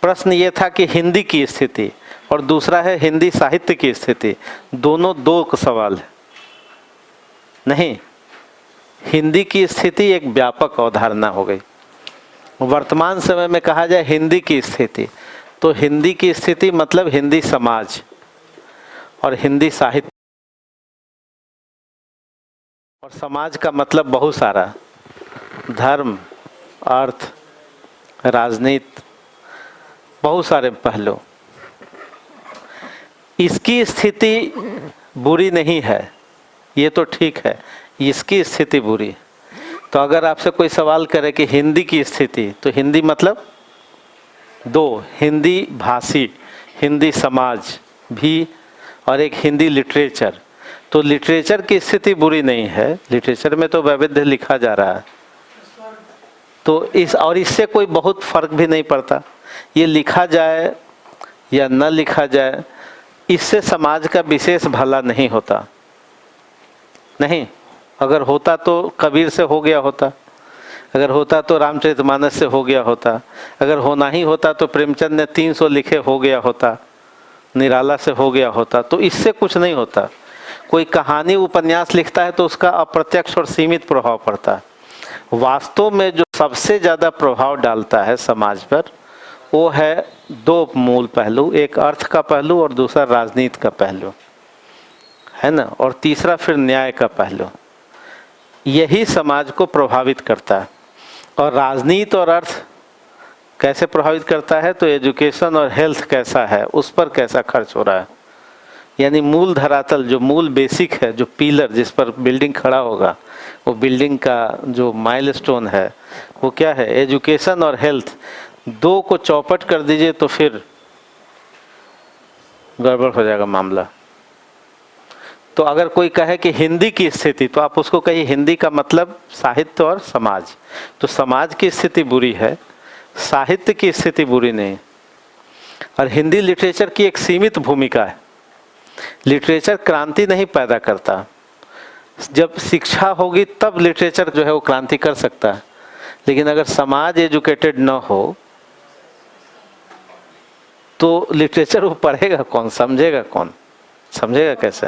प्रश्न ये था कि हिंदी की स्थिति और दूसरा है हिंदी साहित्य की स्थिति, दोनों दो सवाल है। नहीं, हिंदी की स्थिति एक व्यापक अवधारणा हो गई। वर्तमान समय में कहा जाए हिंदी की स्थिति, तो हिंदी की स्थिति मतलब हिंदी समाज और हिंदी साहित्य, और समाज का मतलब बहुत सारा, धर्म, अर्थ, राजनीति, बहुत सारे पहलू। इसकी स्थिति बुरी नहीं है, ये तो ठीक है, इसकी स्थिति बुरी। तो अगर आपसे कोई सवाल करे कि हिंदी की स्थिति, तो हिंदी मतलब दो, हिंदी भाषी, हिंदी समाज भी, और एक हिंदी लिटरेचर। तो लिटरेचर की स्थिति बुरी नहीं है, लिटरेचर में तो वैविध्य लिखा जा रहा है, तो इससे कोई बहुत फर्क भी नहीं पड़ता, ये लिखा जाए या न लिखा जाए, इससे समाज का विशेष भला नहीं होता। नहीं, अगर होता तो कबीर से हो गया होता, अगर होता तो रामचरितमानस से हो गया होता, अगर होना ही होता तो प्रेमचंद ने 300 लिखे हो गया होता, निराला से हो गया होता। तो इससे कुछ नहीं होता। कोई कहानी उपन्यास लिखता है तो उसका अप्रत्यक्ष और सीमित प्रभाव पड़ता है। वास्तव में जो सबसे ज़्यादा प्रभाव डालता है समाज पर, वो है दो मूल पहलू, एक अर्थ का पहलू और दूसरा राजनीति का पहलू, है ना, और तीसरा फिर न्याय का पहलू। यही समाज को प्रभावित करता है। और राजनीति और अर्थ कैसे प्रभावित करता है, तो एजुकेशन और हेल्थ कैसा है, उस पर कैसा खर्च हो रहा है। यानी मूल धरातल, जो मूल बेसिक है, जो पिलर जिस पर बिल्डिंग खड़ा होगा, वो बिल्डिंग का जो माइलस्टोन है वो क्या है, एजुकेशन और हेल्थ। दो को चौपट कर दीजिए तो फिर गड़बड़ हो जाएगा मामला। तो अगर कोई कहे कि हिंदी की स्थिति, तो आप उसको कहिए हिंदी का मतलब साहित्य और समाज। तो समाज की स्थिति बुरी है, साहित्य की स्थिति बुरी नहीं। और हिंदी लिटरेचर की एक सीमित भूमिका है। लिटरेचर क्रांति नहीं पैदा करता, जब शिक्षा होगी तब लिटरेचर जो है वो क्रांति कर सकता है। लेकिन अगर समाज एजुकेटेड न हो तो लिटरेचर वो पढ़ेगा कौन, समझेगा कौन, समझेगा कैसे।